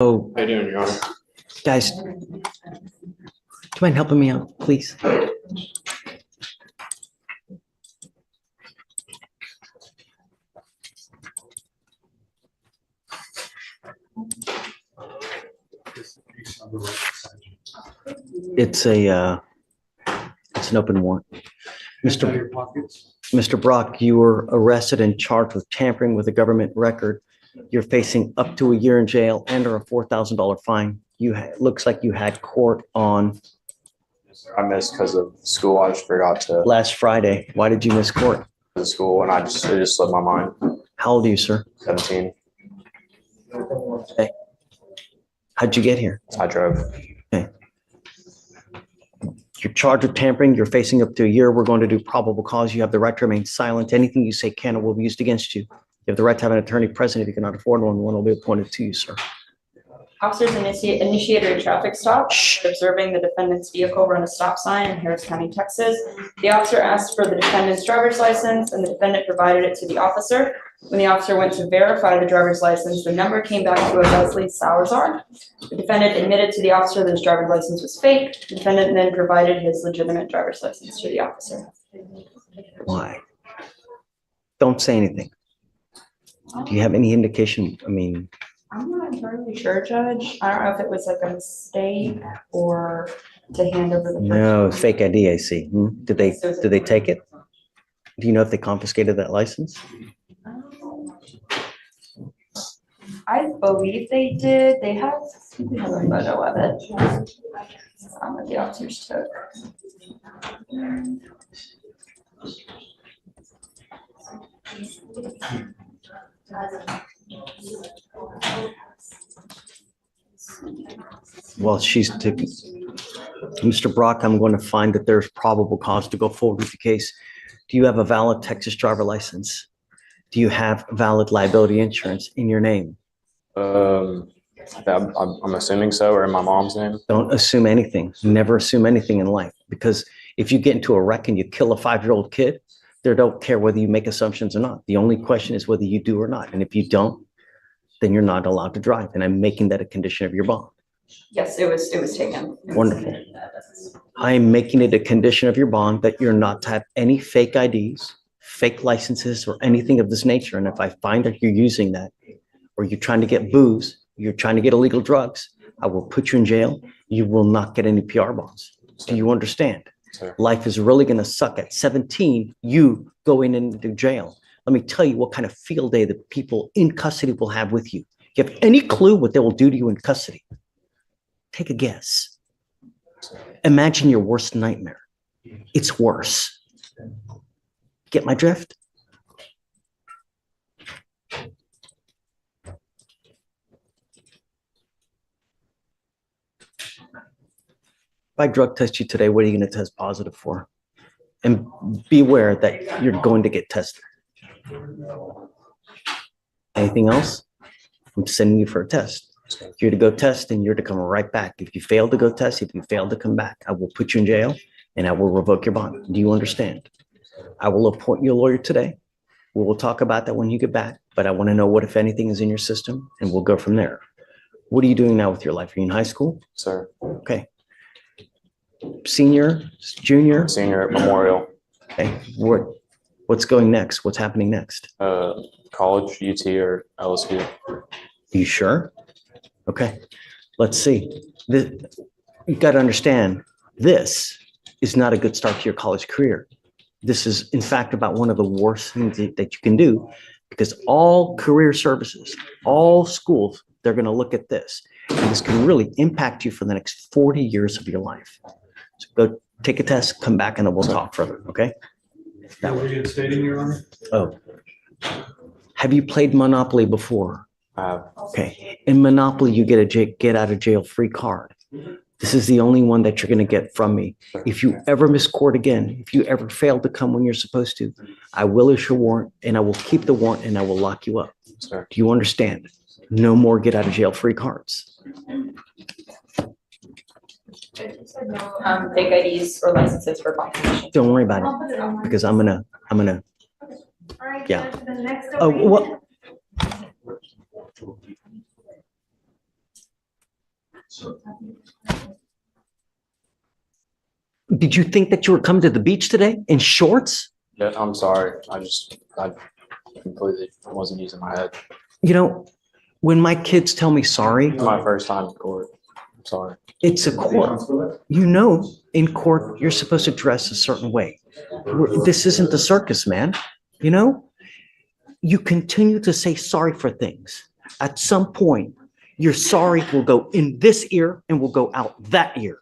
Oh, How you doing, Your Honor? guys, do you mind helping me out, please? It's an open warrant. Mr. Brock, you were arrested and charged with tampering with a government record. You're facing up to a year in jail and or a $4,000 fine. Looks like you had court on I missed because of school. I just forgot to last Friday. Why did you miss court? the school, and it just slipped my mind. How old are you, sir? 17. Hey, how'd you get here? I drove. Okay. You're charged with tampering. You're facing up to a year. We're going to do probable cause. You have the right to remain silent. Anything you say can or will be used against you. You have the right to have an attorney present. If you cannot afford one will be appointed to you, sir. Officers initiated a traffic stop, observing the defendant's vehicle run a stop sign in Harris County, Texas. The officer asked for the defendant's driver's license, and the defendant provided it to the officer. When the officer went to verify the driver's license, the number came back to a Leslie Salazar. The defendant admitted to the officer that his driver's license was fake. The defendant then provided his legitimate driver's license to the officer. Why? Don't say anything. Do you have any indication? I mean, I'm not entirely sure, Judge. I don't know if it was like a mistake or to hand over the. no, fake ID, I see. Did they take it? Do you know if they confiscated that license? I believe they did. They have a photo of it. That the officers took. Well, she's taking. Mr. Brock, I'm going to find that there's probable cause to go forward with the case. Do you have a valid Texas driver license? Do you have valid liability insurance in your name? I'm assuming so, or in my mom's name. Don't assume anything. Never assume anything in life, because if you get into a wreck and you kill a 5-year-old kid, they don't care whether you make assumptions or not. The only question is whether you do or not. And if you don't, then you're not allowed to drive. And I'm making that a condition of your bond. Yes, it was taken. Wonderful. I am making it a condition of your bond that you're not to have any fake IDs, fake licenses, or anything of this nature. And if I find that you're using that, or you're trying to get booze, you're trying to get illegal drugs, I will put you in jail. You will not get any PR bonds. Do you understand? Sir. Life is really going to suck. At 17, you going into jail. Let me tell you what kind of field day the people in custody will have with you. You have any clue what they will do to you in custody? Take a guess. Imagine your worst nightmare. It's worse. Get my drift? If I drug test you today, what are you going to test positive for? And be aware that you're going to get tested. Anything else? I'm sending you for a test. You're to go test and you're to come right back. If you fail to go test, if you fail to come back, I will put you in jail and I will revoke your bond. Do you understand? I will appoint you a lawyer today. We will talk about that when you get back, but I want to know what, if anything, is in your system, and we'll go from there. What are you doing now with your life? Are you in high school? Sir. Okay. Senior, junior? Senior at Memorial. Okay. What's going next? What's happening next? College, UT, or LSU. You sure? Okay. Let's see. You've got to understand, this is not a good start to your college career. This is, in fact, about one of the worst things that you can do, because all career services, all schools, they're going to look at this. And this can really impact you for the next 40 years of your life. So go take a test, come back, and then we'll talk further, okay? That were you stating, Your Honor? Oh. Have you played Monopoly before? Okay. In Monopoly, you get a get out of jail free card. This is the only one that you're going to get from me. If you ever miss court again, if you ever fail to come when you're supposed to, I will issue a warrant, and I will keep the warrant, and I will lock you up. Sir. Do you understand? No more get out of jail free cards. Fake IDs or licenses for confirmation. Don't worry about it, because I'm gonna, yeah. Oh, what? Did you think that you were coming to the beach today in shorts? Yeah, I'm sorry. I completely wasn't using my head. You know, when my kids tell me sorry, It's my first time in court. I'm sorry. it's a court. You know, in court, you're supposed to dress a certain way. This isn't the circus, man. You know, you continue to say sorry for things. At some point, your sorry will go in this ear and will go out that ear.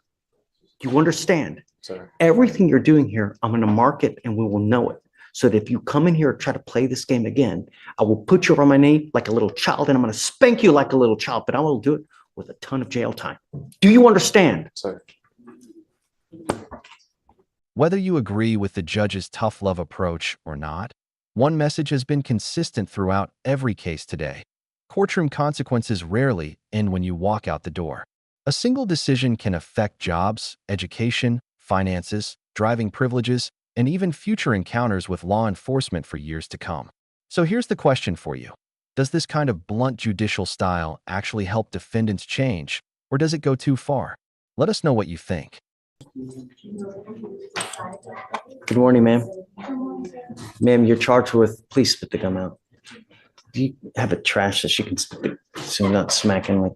Do you understand? Sir. Everything you're doing here, I'm going to mark it and we will know it. So that if you come in here and try to play this game again, I will put you on my knee like a little child and I'm going to spank you like a little child, but I will do it with a ton of jail time. Do you understand? Sir. Whether you agree with the judge's tough love approach or not, one message has been consistent throughout every case today. Courtroom consequences rarely end when you walk out the door. A single decision can affect jobs, education, finances, driving privileges, and even future encounters with law enforcement for years to come. So here's the question for you. Does this kind of blunt judicial style actually help defendants change, or does it go too far? Let us know what you think. Good morning, ma'am. Ma'am, you're charged with, please spit the gum out. Do you have a trash that she can spit the, so you're not smacking like.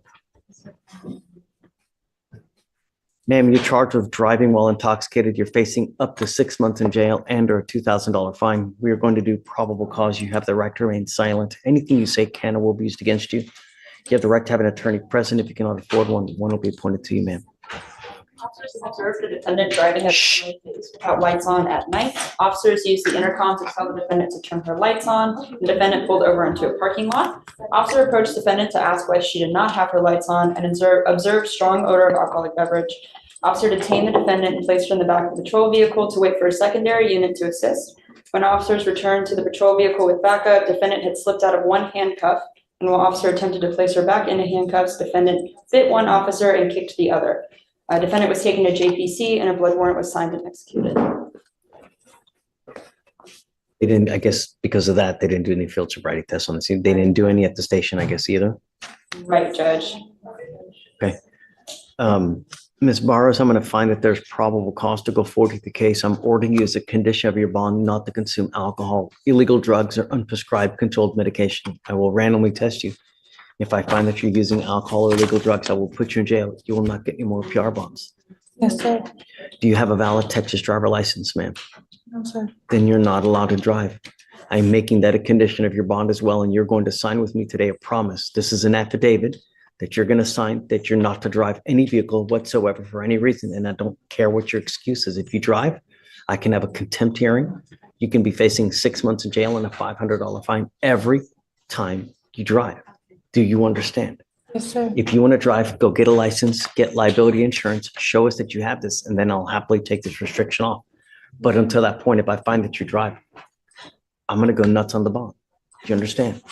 Ma'am, you're charged with driving while intoxicated. You're facing up to 6 months in jail and or a $2,000 fine. We are going to do probable cause. You have the right to remain silent. Anything you say can or will be used against you. You have the right to have an attorney present. If you cannot afford one, one will be appointed to you, ma'am. Officers observed the defendant driving without lights on at night. Officers used the intercom to tell the defendant to turn her lights on. The defendant pulled over into a parking lot. Officer approached defendant to ask why she did not have her lights on and observed strong odor of alcoholic beverage. Officer detained the defendant and placed her in the back of the patrol vehicle to wait for a secondary unit to assist. When officers returned to the patrol vehicle with backup, defendant had slipped out of one handcuff, and while officer attempted to place her back into handcuffs, defendant bit one officer and kicked the other. Defendant was taken to JPC and a blood warrant was signed and executed. They didn't, I guess because of that, they didn't do any field sobriety tests on the scene. They didn't do any at the station, I guess, either. Right, Judge. Okay. Ms. Barrows, I'm going to find that there's probable cause to go forward with the case. I'm ordering you as a condition of your bond not to consume alcohol, illegal drugs, or unprescribed controlled medication. I will randomly test you. If I find that you're using alcohol or illegal drugs, I will put you in jail. You will not get any more PR bonds. Yes, sir. Do you have a valid Texas driver license, ma'am? No, sir. Then you're not allowed to drive. I'm making that a condition of your bond as well, and you're going to sign with me today a promise. This is an affidavit that you're going to sign that you're not to drive any vehicle whatsoever for any reason, and I don't care what your excuse is. If you drive, I can have a contempt hearing. You can be facing 6 months in jail and a $500 fine every time you drive. Do you understand? Yes, sir. If you want to drive, go get a license, get liability insurance, show us that you have this, and then I'll happily take this restriction off. But until that point, if I find that you drive, I'm going to go nuts on the bond. Do you understand?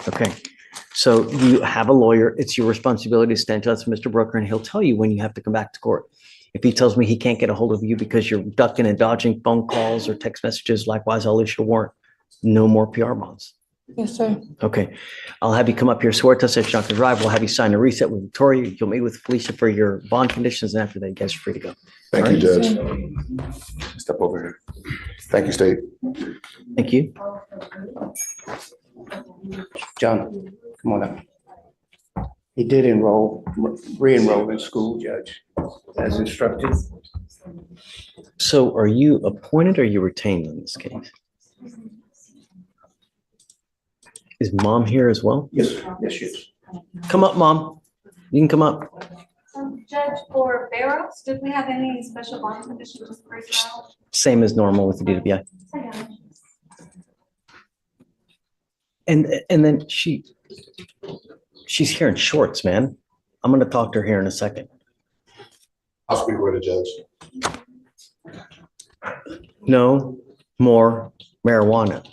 Okay. So you have a lawyer. It's your responsibility to stand to us, Mr. Brooker, and he'll tell you when you have to come back to court. If he tells me he can't get a hold of you because you're ducking and dodging phone calls or text messages, likewise, I'll issue a warrant. No more PR bonds. Yes, sir. Okay. I'll have you come up here, swear to us that you're not going to drive. We'll have you sign a reset with Victoria. You'll meet with Felicia for your bond conditions. And after that, you guys are free to go. Thank you, Judge. Step over here. Thank you, State. Thank you. John, come on up. He did re-enroll in school, Judge, as instructed. So are you appointed or are you retained in this case? Is mom here as well? Yes, yes, yes. Come up, mom. You can come up. Judge, for Barrows, did we have any special bond conditions for trial? Same as normal with the DWI. And then she's here in shorts, man. I'm going to talk to her here in a second. I'll speak with the judge. No more marijuana.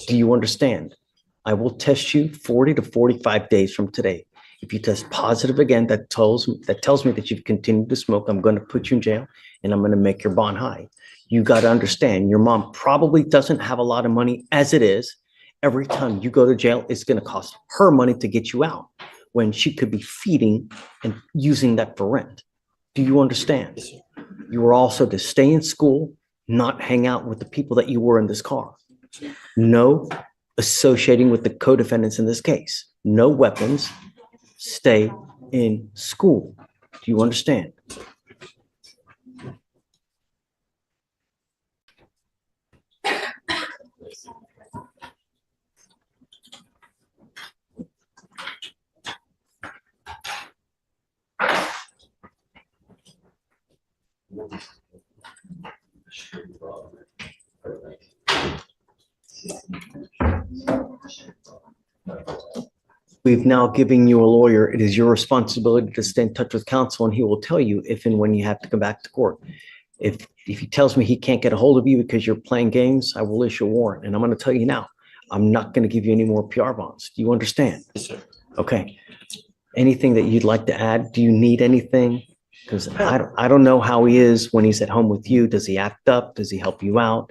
Do you understand? I will test you 40 to 45 days from today. If you test positive again, that tells me that you've continued to smoke. I'm going to put you in jail and I'm going to make your bond high. You got to understand, your mom probably doesn't have a lot of money as it is. Every time you go to jail, it's going to cost her money to get you out. when she could be feeding and using that for rent. Do you understand? You were also to stay in school, not hang out with the people that you were in this car. No associating with the co-defendants in this case. No weapons. Stay in school. Do you understand? We've now given you a lawyer. It is your responsibility to stay in touch with counsel, and he will tell you if and when you have to come back to court. If he tells me he can't get a hold of you because you're playing games, I will issue a warrant. And I'm going to tell you now, I'm not going to give you any more PR bonds. Do you understand? Yes, sir. Okay. Anything that you'd like to add? Do you need anything? Because I don't know how he is when he's at home with you. Does he act up? Does he help you out?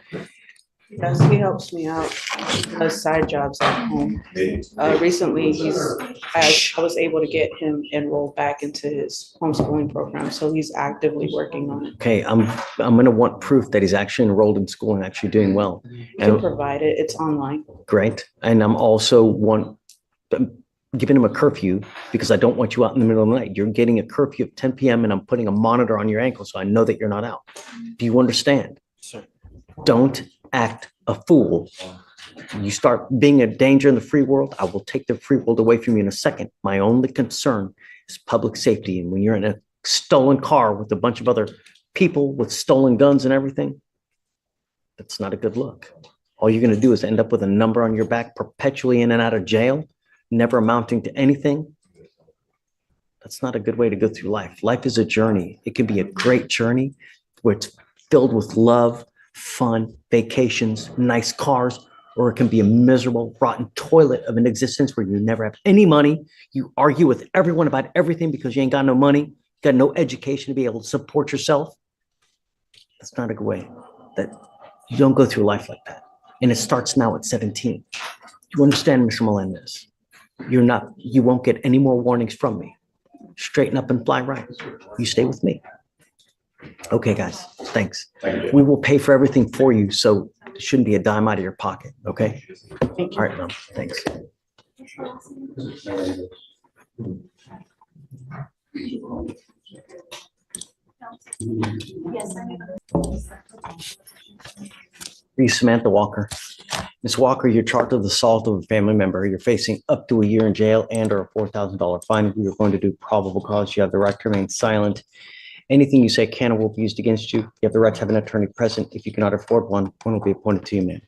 Yes, he helps me out. He does side jobs at home. Recently, I was able to get him enrolled back into his homeschooling program, so he's actively working on it. Okay, I'm going to want proof that he's actually enrolled in school and actually doing well. You can provide it. It's online. Great. And I'm also giving him a curfew because I don't want you out in the middle of the night. You're getting a curfew at 10 p.m. and I'm putting a monitor on your ankle so I know that you're not out. Do you understand? Sir. Don't act a fool. You start being a danger in the free world, I will take the free world away from you in a second. My only concern is public safety. And when you're in a stolen car with a bunch of other people with stolen guns and everything, that's not a good look. All you're going to do is end up with a number on your back, perpetually in and out of jail, never amounting to anything. That's not a good way to go through life. Life is a journey. It can be a great journey where it's filled with love, fun, vacations, nice cars, or it can be a miserable, rotten toilet of an existence where you never have any money. You argue with everyone about everything because you ain't got no money. You got no education to be able to support yourself. That's not a good way. That you don't go through life like that. And it starts now at 17. You understand, Mr. Melendez? You won't get any more warnings from me. Straighten up and fly right. You stay with me. Okay, guys, thanks. Thank you. We will pay for everything for you, so it shouldn't be a dime out of your pocket, okay? Thank you. All right, Mom, thanks. Yes, I Are you Samantha Walker? Ms. Walker, you're charged with assault of a family member. You're facing up to a year in jail and or a $4,000 fine. We are going to do probable cause. You have the right to remain silent. Anything you say can or will be used against you. You have the right to have an attorney present. If you cannot afford one will be appointed to you, ma'am.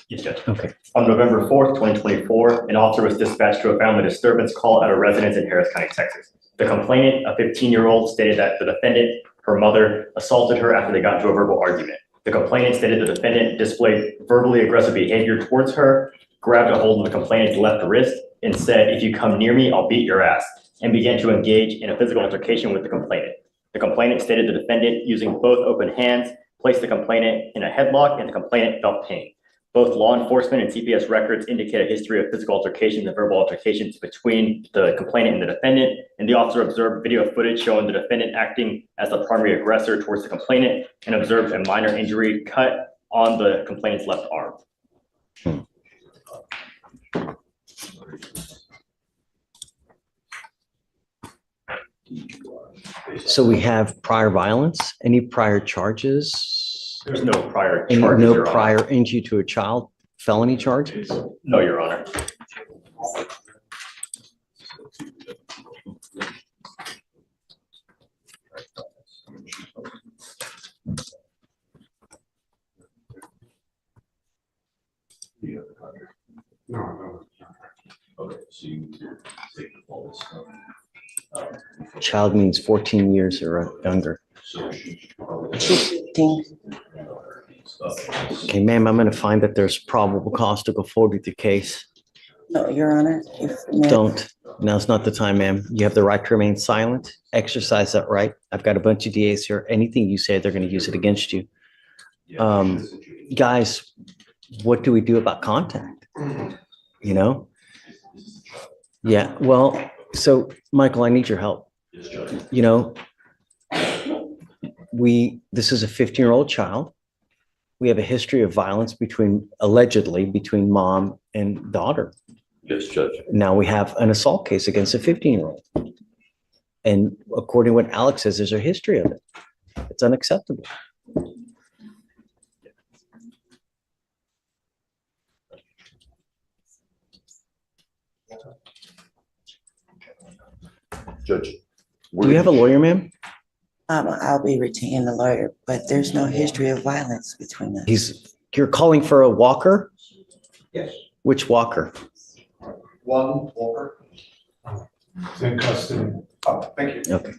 Yes, Judge. Okay. On November 4th, 2024, an officer was dispatched to a family disturbance call at a residence in Harris County, Texas. The complainant, a 15-year-old, stated that the defendant, her mother, assaulted her after they got into a verbal argument. The complainant stated the defendant displayed verbally aggressive behavior towards her, grabbed a hold of the complainant's left wrist, and said, "If you come near me, I'll beat your ass," and began to engage in a physical altercation with the complainant. The complainant stated the defendant, using both open hands, placed the complainant in a headlock and the complainant felt pain. Both law enforcement and CPS records indicate a history of physical altercations and verbal altercations between the complainant and the defendant, and the officer observed video footage showing the defendant acting as the primary aggressor towards the complainant and observed a minor injury cut on the complainant's left arm. So we have prior violence, any prior charges? There's no prior Any, charges, no Your Honor. prior injury to a child, felony charges? No, Your Honor. Child means 14 years or younger. Okay, ma'am, I'm going to find that there's probable cause to go forward with your case. No, Your Honor. Don't. Now's not the time, ma'am. You have the right to remain silent. Exercise that right. I've got a bunch of DAs here. Anything you say, they're going to use it against you. Guys, what do we do about contact? You know? Yeah, well, So, Michael, I need your help. You know, this is a 15-year-old child. We have a history of violence allegedly between mom and daughter. Yes, Judge. Now we have an assault case against a 15-year-old. And according to what Alex says, there's a history of it. It's unacceptable. Judge. Do you have a lawyer, ma'am? I'll be retaining a lawyer, but there's no history of violence between us. You're calling for a walker? Yes. Which walker? One Walker. It's in custody. Oh, thank you. Okay.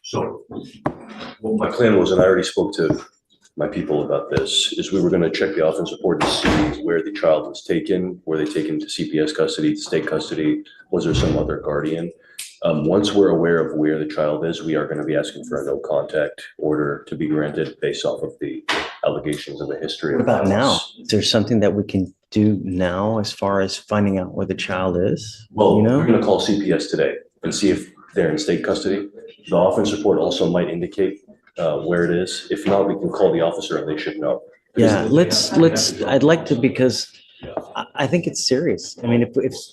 So what my plan was, and I already spoke to my people about this, is we were going to check the offense report to see where the child was taken. Were they taken to CPS custody, to state custody? Was there some other guardian? Once we're aware of where the child is, we are going to be asking for a no contact order to be granted based off of the allegations of a history What of about now? violence. Is there something that we can do now as far as finding out where the child is? Well, You know? we're going to call CPS today and see if they're in state custody. The offense report also might indicate where it is. If not, we can call the officer and they should know. Yeah, I'd like to, because I think it's serious. I mean,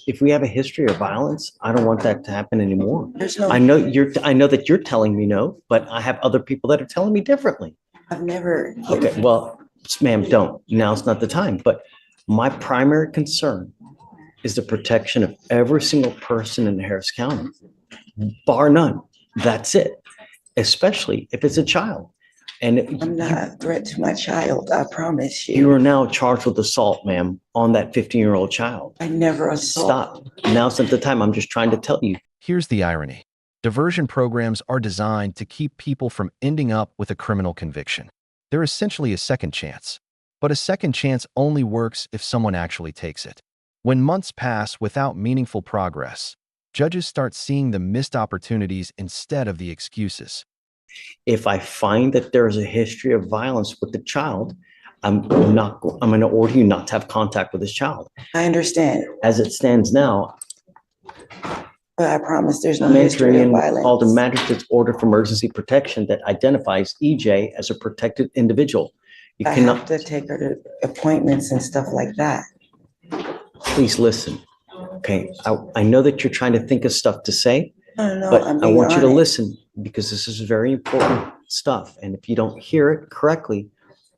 if we have a history of violence, I don't want that to happen anymore. There's no, I know that you're telling me no, but I have other people that are telling me differently. I've never. Okay, well, ma'am, don't. Now's not the time. But my primary concern is the protection of every single person in Harris County, bar none. That's it. Especially if it's a child. And I'm not a threat to my child, I promise you you. are now charged with assault, ma'am, on that 15-year-old child. I never assault. Stop. Now's not the time. I'm just trying to tell you. Here's the irony. Diversion programs are designed to keep people from ending up with a criminal conviction. They're essentially a second chance. But a second chance only works if someone actually takes it. When months pass without meaningful progress, judges start seeing the missed opportunities instead of the excuses. If I find that there is a history of violence with the child, I'm going to order you not to have contact with this child. I understand, As it stands now, but I promise there's no I'm entering history of in called a violence. magistrate's order for emergency protection that identifies EJ as a protected individual. You I cannot, have to take her to appointments and stuff like that. please listen. Okay, I know that you're trying to think of stuff to say, No, but I'm I being want you to honest. listen because this is very important stuff. And if you don't hear it correctly,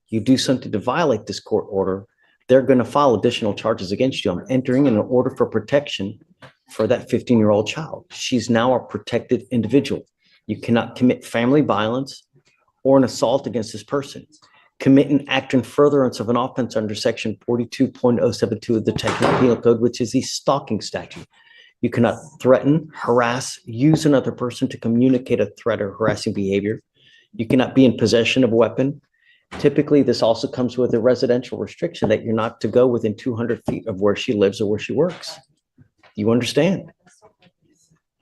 you do something to violate this court order, they're going to file additional charges against you. I'm entering in an order for protection for that 15-year-old child. She's now a protected individual. You cannot commit family violence or an assault against this person. Commit an act in furtherance of an offense under section 42.072 of the Texas Penal Code, which is the stalking statute. You cannot threaten, harass, use another person to communicate a threat or harassing behavior. You cannot be in possession of a weapon. Typically, this also comes with a residential restriction that you're not to go within 200 feet of where she lives or where she works. You understand?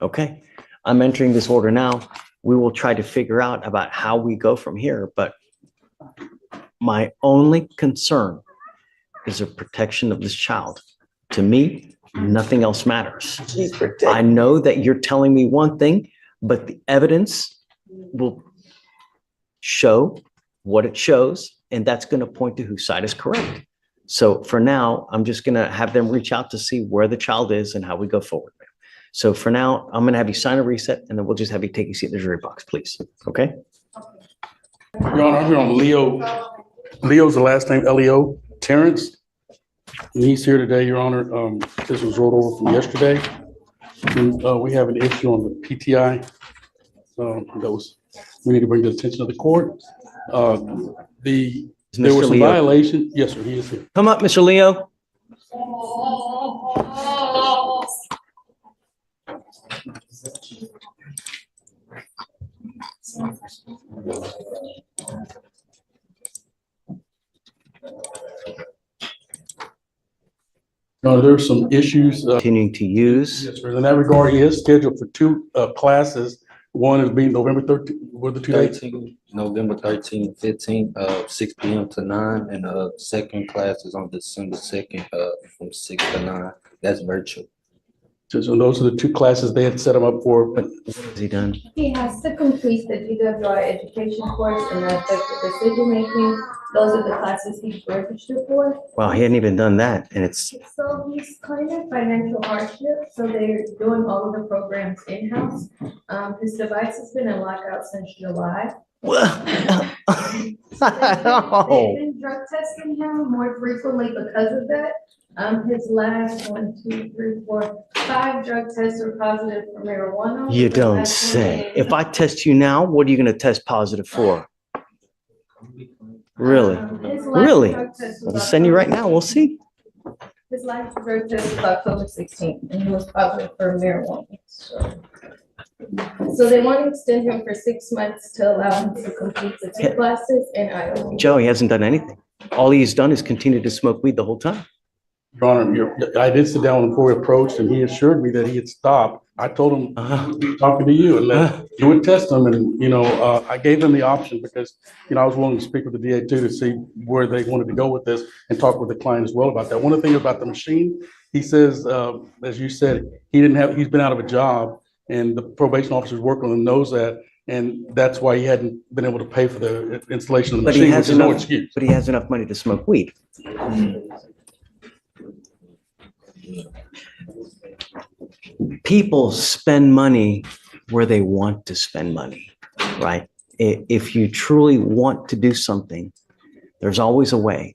Okay, I'm entering this order now. We will try to figure out about how we go from here, but my only concern is the protection of this child. To me, nothing else matters. She's I protected. know that you're telling me one thing, but the evidence will show what it shows, and that's going to point to whose side is correct. So for now, I'm just going to have them reach out to see where the child is and how we go forward. So for now, I'm going to have you sign a reset, and then we'll just have you take a seat in the jury box, please. Okay? Your Honor, I'm here on Leo. Leo's the last name, Leo Terrence. And he's here today, Your Honor. This was rolled over from yesterday. And we have an issue on the PTI. We need to bring to the attention of the court. There was Mr. some Leo, violation. Yes, sir, he is here. come up, Mr. Leo. There's some issues. Continuing to use. Yes, sir. In that regard, he is scheduled for two classes. One is being November 13th. What are the 2 dates? November 13th, 15th, 6 p.m. to 9, and second class is on December 2nd, from 6 to 9. That's virtual. So those are the two classes they had set him up for. But what has he done? He has to complete the DWI education course and the effective decision making. Those are the classes he's registered for. Wow, he hadn't even done that, and it's So he's kind of financial hardship, so they're doing all of the programs in-house. His device has been in lockout since July. They've been drug testing him more frequently because of that. His last 5 drug tests are positive for marijuana. you The don't last say. one If I test you now, what are you going to test positive for? Really? his last Really? drug test was I'll just send you right now. We'll see. His last drug test was October 16th, and he was positive for marijuana. So they want to extend him for 6 months to allow him to complete the 2 classes in Iowa. Joe, he hasn't done anything. All he's done is continue to smoke weed the whole time. Your Honor, I did sit down before we approached, and he assured me that he had stopped. I told him he'd be talking to you and that you would test him, and, I gave him the option because, I was willing to speak with the DA too to see where they wanted to go with this and talk with the client as well about that. One of the things about the machine, he says, as you said, he's been out of a job, and the probation officer's working on him, knows that, and that's why he hadn't been able to pay for the installation of the machine, which is no excuse. But he has enough money to smoke weed. People spend money where they want to spend money, right? If you truly want to do something, there's always a way.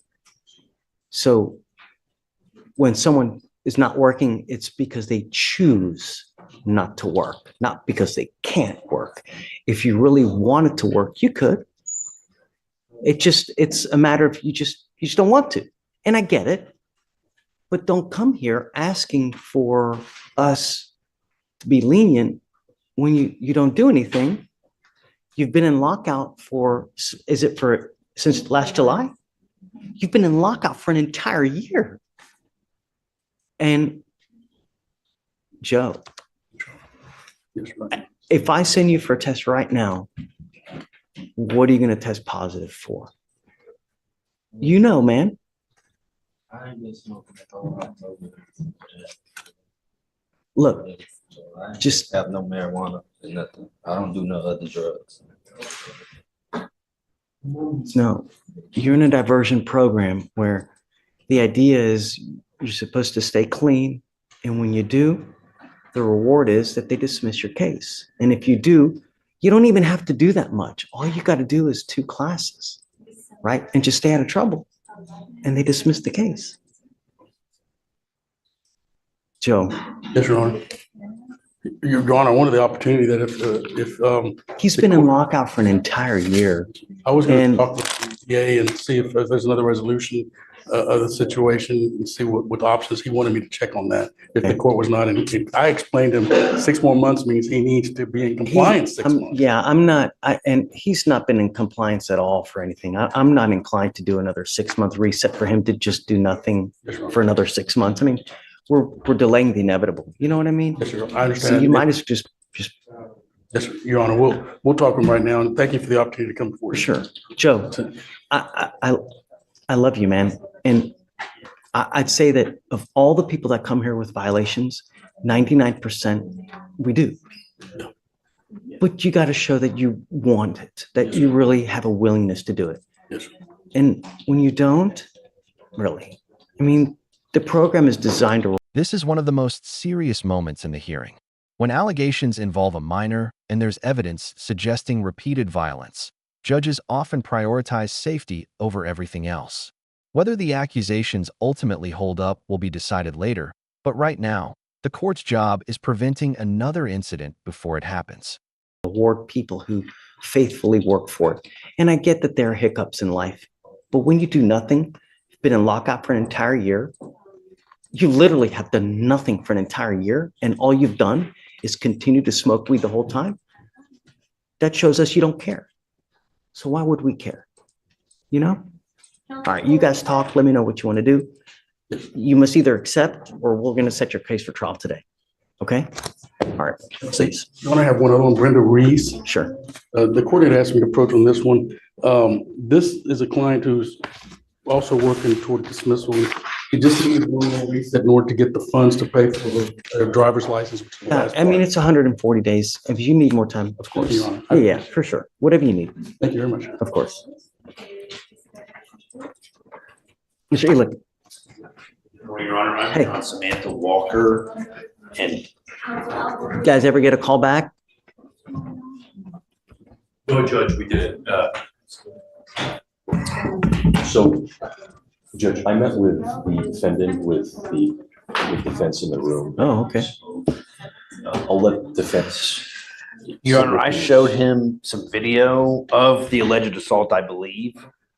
So when someone is not working, it's because they choose not to work, not because they can't work. If you really wanted to work, you could. It's a matter of you just don't want to. And I get it. But don't come here asking for us to be lenient when you don't do anything. You've been in lockout since last July? You've been in lockout for an entire year. And Joe, if I send you for a test right now, what are you going to test positive for? Man. I ain't been smoking at all. Look, I just have no marijuana and nothing. I don't do no other drugs. no, you're in a diversion program where the idea is you're supposed to stay clean. And when you do, the reward is that they dismiss your case. And if you do, you don't even have to do that much. All you got to do is 2 classes, right? And just stay out of trouble. And they dismissed the case. Joe. Yes, Your Honor. Your Honor, I wanted the opportunity that if he's been in lockout for an entire year. I was going to talk with the DA and see if there's another resolution of the situation and see what options he wanted me to check on that. If the court was not in, I explained to him 6 more months means he needs to be in compliance 6 months. Yeah, I'm not, and he's not been in compliance at all for anything. I'm not inclined to do another 6-month reset for him to just do nothing for another 6 months. I mean, we're delaying the inevitable. You know what I mean? Yes, sir. I understand. So you might as just. Yes, sir. Your Honor, we'll talk to him right now, and thank you for the opportunity to come before you. Sure, Joe. I love you, man, and I'd say that of all the people that come here with violations, 99% we do. But you got to show that you want it, that you really have a willingness to do it. Yes, sir. And when you don't, really, I mean, the program is designed to. This is one of the most serious moments in the hearing. When allegations involve a minor and there's evidence suggesting repeated violence, judges often prioritize safety over everything else. Whether the accusations ultimately hold up will be decided later, but right now, the court's job is preventing another incident before it happens. Reward people who faithfully work for it. And I get that there are hiccups in life, but when you do nothing, you've been in lockout for an entire year, you literally have done nothing for an entire year, and all you've done is continue to smoke weed the whole time. That shows us you don't care. So why would we care? All right, you guys talk. Let me know what you want to do. You must either accept or we're going to set your case for trial today. Okay? All right, please. I want to have one other one, Brenda Reese. Sure. The court had asked me to approach on this one. This is a client who's also working toward dismissal He just said in order to get the funds to pay for their driver's license. Which is the last I mean, part. it's 140 days. If you need more time, of course. Your Honor. Yeah, for sure. Whatever you need, Thank you very much. of course. Mr. Elick, Your Honor, I'm Hey. John Samantha Walker, and you guys ever get a call back? no, Judge, we did. So, Judge, I met with the defendant with defense in the room. Oh, okay. I'll let defense. Your Honor, I showed him some video of the alleged assault, I believe.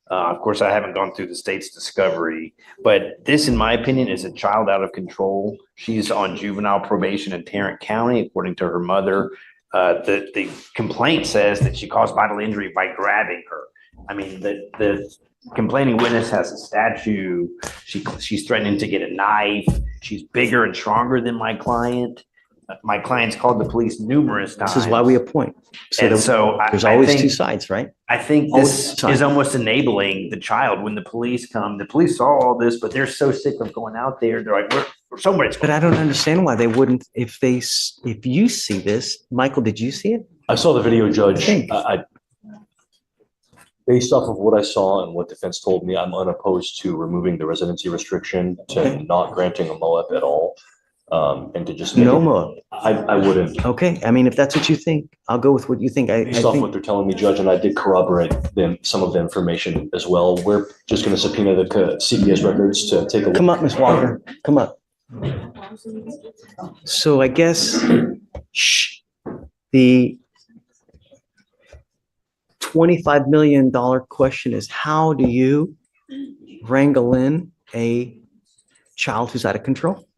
Of course, I haven't gone through the state's discovery, but this, in my opinion, is a child out of control. She's on juvenile probation in Tarrant County, according to her mother. The complaint says that she caused bodily injury by grabbing her. I mean, the complaining witness has a statue. She's threatening to get a knife. She's bigger and stronger than my client. My client's called the police numerous times. This is why we appoint. And so there's I always think- two sides, right? I think Always this two sides. is almost enabling the child when the police come. The police saw all this, but they're so sick of going out there. They're like, we're somewhere. But I don't understand why they wouldn't, if you see this, Michael, did you see it? I saw the video, Judge. Thanks. Based off of what I saw and what defense told me, I'm unopposed to removing the residency restriction, to not granting a MOAP at all, and to just. No more. I wouldn't. Okay, I mean, if that's what you think, I'll go with what you think. I Based off what think, they're telling me, Judge, and I did corroborate some of the information as well. We're just going to subpoena the CPS records to take a look. come up, Ms. Walker, come up. So I guess, the $25 million question is, how do you wrangle in a child who's out of control?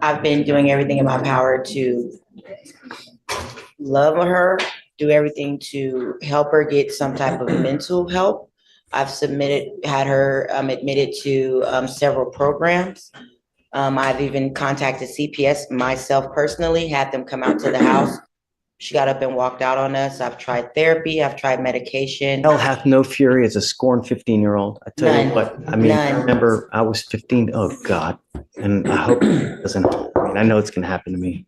I've been doing everything in my power to love her, do everything to help her get some type of mental help. I've had her admitted to several programs. I've even contacted CPS myself personally, had them come out to the house. She got up and walked out on us. I've tried therapy. I've tried medication. Hell hath no fury as a scorned 15-year-old. I tell you None. what, I mean, I None. remember I was 15. Oh, God. And I hope it doesn't, I mean, I know it's going to happen to me,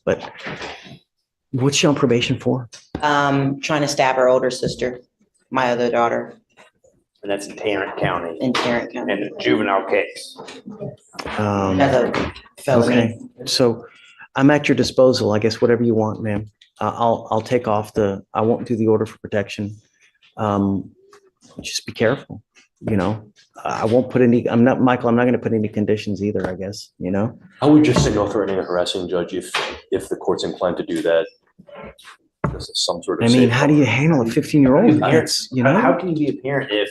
but what's she on probation for? Trying to stab her older sister, my other daughter, And that's in Tarrant County, in Tarrant County. and a juvenile case. Another felony. Okay, so I'm at your disposal, I guess, whatever you want, ma'am. I'll take off I won't do the order for protection. Just be careful, I won't put I'm not going to put any conditions either, I guess, I would just say no threatening or harassing, Judge, if the court's inclined to do that. This is some sort of. I mean, safe how do you handle a 15-year-old? Parents, how can you be a parent if,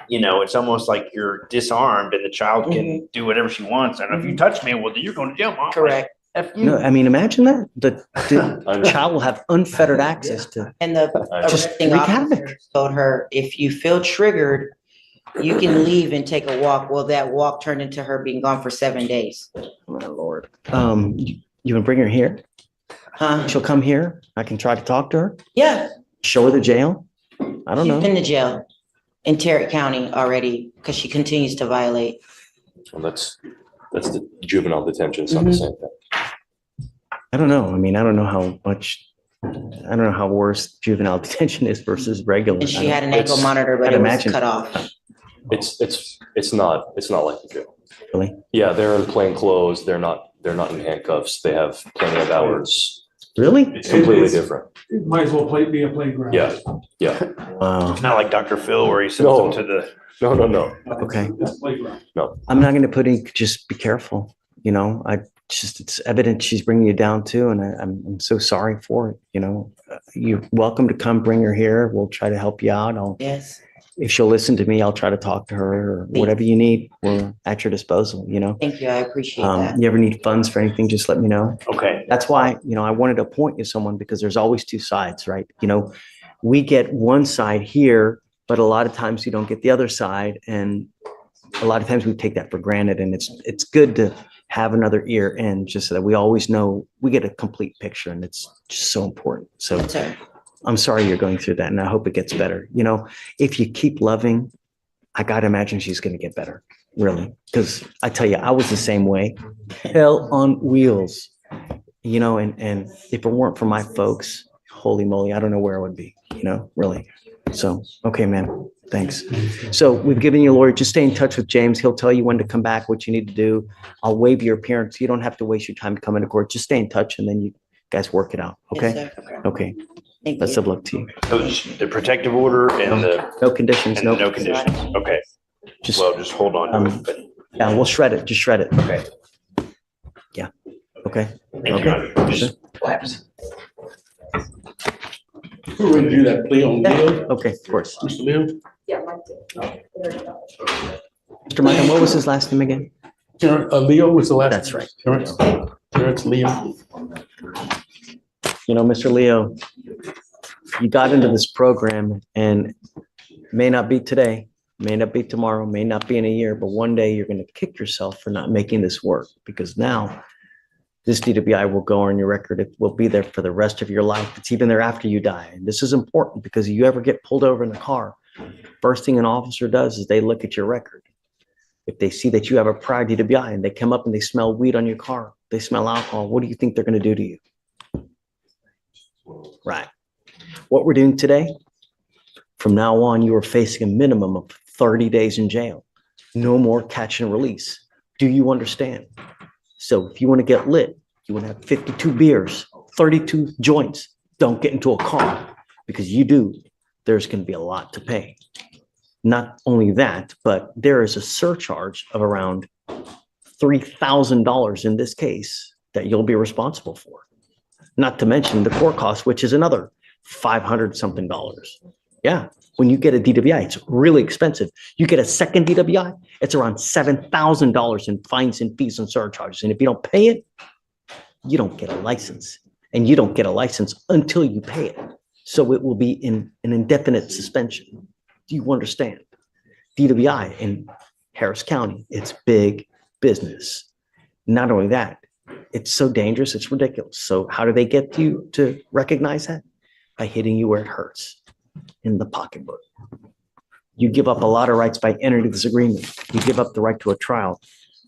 it's almost like you're disarmed and the child can do whatever she wants. And if you touch me, well, then you're going to jail, Mom. Correct. F you. No, I mean, imagine that. The child will have unfettered access to. And the Just arresting wreak officer havoc. told her, if you feel triggered, you can leave and take a walk. Well, that walk turned into her being gone for 7 days. My Lord. You would bring her here? Huh? She'll come here. I can try to talk to her. Yeah. Show her the jail. I don't She's know. been to jail in Tarrant County already because she continues to violate. Well, that's the juvenile detention. It's not the same thing. I don't know. I mean, I don't know how worse juvenile detention is versus regular. And I she don't- had an ankle monitor, but I'd it was imagine. cut off. It's not like the jail. Really? Yeah, they're in plain clothes. They're not in handcuffs. They have plenty of hours. Really? It's completely different. It might as well be a playground. Yeah. Wow. It's not like Dr. Phil where he sends No. them to the. No. Okay. It's a playground. No. I'm not going to put in, just be careful. It's evident she's bringing you down too. And I'm so sorry for it. You're welcome to come bring her here. We'll try to help you out. Yes. If she'll listen to me, I'll try to talk to her or whatever you need. We're at your disposal, Thank you. I appreciate that. You ever need funds for anything, just let me know. Okay. That's why, I wanted to appoint you someone because there's always two sides, right? We get one side here, but a lot of times you don't get the other side. And a lot of times we take that for granted, and it's good to have another ear in just so that we always know we get a complete picture, and it's just so important. So I'm sorry you're going through that, and I hope it gets better. If you keep loving, I got to imagine she's going to get better. really, because I tell you, I was the same way. Hell on wheels, and if it weren't for my folks, holy moly, I don't know where I would be, really. So, okay, man, thanks. So we've given you a lawyer. Just stay in touch with James. He'll tell you when to come back, what you need to do. I'll waive your appearance. You don't have to waste your time to come into court. Just stay in touch and then you guys work it out. Okay? Yes, sir. Okay. Thank Best you. of luck to you. So it's the protective order and the, No conditions, and no. no conditions. Okay. Just, Well, just hold on to it, but yeah, we'll shred it. Just shred it. okay. Yeah. Okay. Thank you, Okay. Your Honor. Just lapse. We're ready to do that plea on Leo, Okay, of course. Mr. Leo. Yeah, Mike did. Mr. Michael, what was his last name again? Leo was the last. That's right. Terrence Leo. Mr. Leo, you got into this program and may not be today, may not be tomorrow, may not be in a year, but one day you're going to kick yourself for not making this work because now this DWI will go on your record. It will be there for the rest of your life. It's even there after you die. And this is important because if you ever get pulled over in a car, first thing an officer does is they look at your record. If they see that you have a prior DWI and they come up and they smell weed on your car, they smell alcohol, what do you think they're going to do to you? Right. What we're doing today, from now on, you are facing a minimum of 30 days in jail. No more catch and release. Do you understand? So if you want to get lit, you want to have 52 beers, 32 joints, don't get into a car because you do, there's going to be a lot to pay. Not only that, but there is a surcharge of around $3,000 in this case that you'll be responsible for. Not to mention the court cost, which is another $500 something. Yeah. When you get a DWI, it's really expensive. You get a second DWI, it's around $7,000 in fines and fees and surcharges. And if you don't pay it, you don't get a license. And you don't get a license until you pay it. So it will be in an indefinite suspension. Do you understand? DWI in Harris County, it's big business. Not only that, it's so dangerous, it's ridiculous. So how do they get you to recognize that? By hitting you where it hurts, in the pocketbook. You give up a lot of rights by entering this agreement. You give up the right to a trial,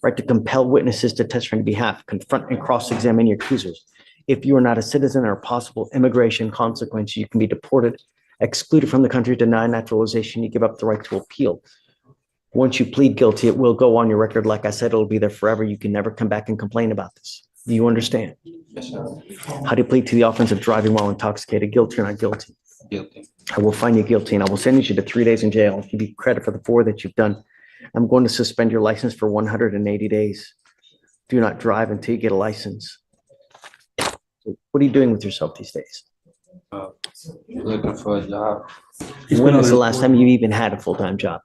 right to compel witnesses to testify on your behalf, confront and cross-examine your accusers. If you are not a citizen or a possible immigration consequence, you can be deported, excluded from the country, denied naturalization. You give up the right to appeal. Once you plead guilty, it will go on your record. Like I said, it'll be there forever. You can never come back and complain about this. Do you understand? Yes, sir. How do you plead to the offense of driving while intoxicated? Guilty or not guilty? Guilty. I will find you guilty and I will sentence you to 3 days in jail. I'll give you credit for the 4 that you've done. I'm going to suspend your license for 180 days. Do not drive until you get a license. What are you doing with yourself these days? Looking for a job. When was the last time you even had a full-time job?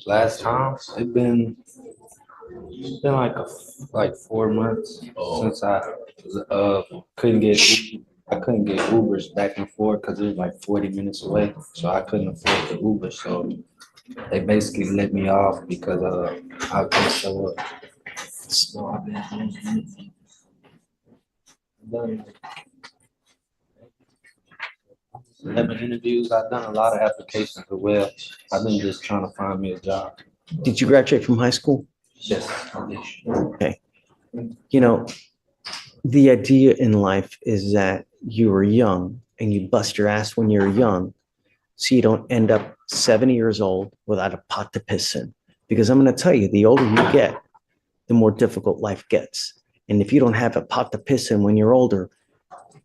Last time it's been like 4 months since I couldn't get Ubers back and forth because it was like 40 minutes away, so I couldn't afford the Uber. So they basically let me off because I couldn't show up. So I've done 11 interviews. I've done a lot of applications as well. I've been just trying to find me a job. Did you graduate from high school? Yes. Okay. The idea in life is that you were young and you bust your ass when you're young so you don't end up 70 years old without a pot to piss in. Because I'm going to tell you, the older you get, the more difficult life gets. And if you don't have a pot to piss in when you're older,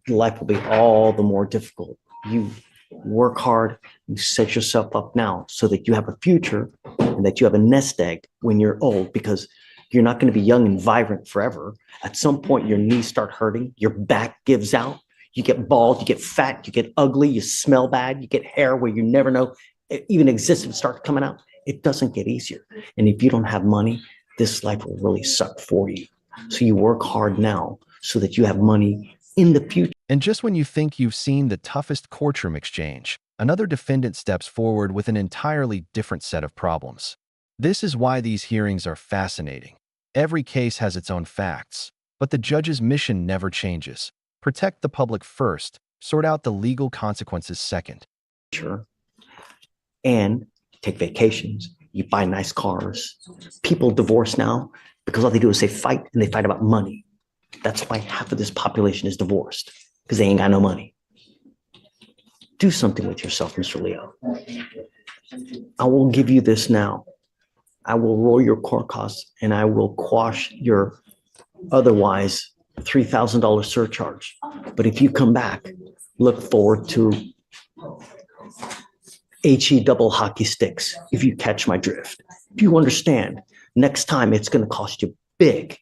life will be all the more difficult. You work hard, you set yourself up now so that you have a future and that you have a nest egg when you're old, because you're not going to be young and vibrant forever. At some point, your knees start hurting, your back gives out, you get bald, you get fat, you get ugly, you smell bad, you get hair where you never know it even exists and start coming out. It doesn't get easier. And if you don't have money, this life will really suck for you. So you work hard now so that you have money in the future. And just when you think you've seen the toughest courtroom exchange, another defendant steps forward with an entirely different set of problems. This is why these hearings are fascinating. Every case has its own facts, but the judge's mission never changes. Protect the public first, sort out the legal consequences second. Sure. And take vacations You buy nice cars. People divorce now because all they do is they fight and they fight about money. That's why half of this population is divorced, because they ain't got no money. Do something with yourself, Mr. Leo. I will give you this now. I will roll your court costs and I will quash your otherwise $3,000 surcharge. But if you come back, look forward to HE double hockey sticks, if you catch my drift. If you understand, next time it's going to cost you big.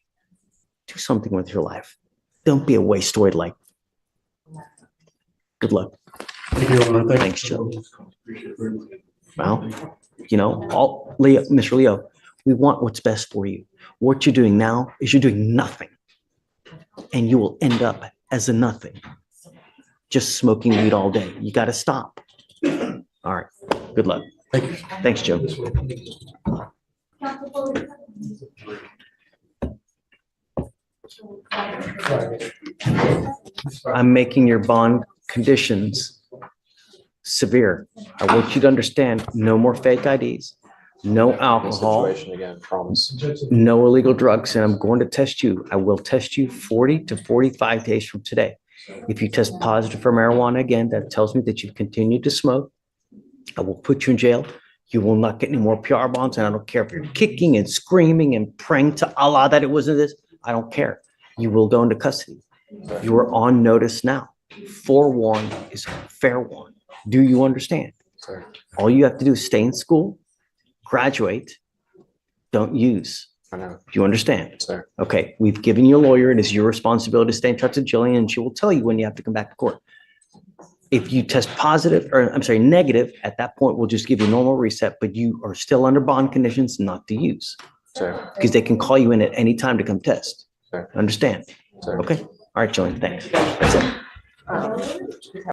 Do something with your life. Don't be a wasteoid like. Good luck. Thank you, Your Honor. Thanks, Joe. Well, you know, Leo, Mr. Leo, we want what's best for you. What you're doing now is you're doing nothing. And you will end up as a nothing. Just smoking weed all day. You got to stop. All right. Good luck. Thank you. Thanks, Joe. I'm making your bond conditions severe. I want you to understand, no more fake IDs, no alcohol, Situation again, promise. no illegal drugs, and I'm going to test you. I will test you 40 to 45 days from today. If you test positive for marijuana again, that tells me that you've continued to smoke. I will put you in jail. You will not get any more PR bonds, and I don't care if you're kicking and screaming and praying to Allah that it wasn't this. I don't care. You will go into custody. You are on notice now. Forewarned is fair warned. Do you understand? Sir. All you have to do is stay in school, graduate, don't use. I know. Do you understand? Sir. Okay, we've given you a lawyer. It is your responsibility to stay in touch with Jillian, and she will tell you when you have to come back to court. If you test positive, or I'm sorry, negative, at that point, we'll just give you a normal reset, but you are still under bond conditions not to use. Sir. Because they can call you in at any time to come test. Sir. Understand? Sir. Okay? All right, Jillian, thanks. That's it.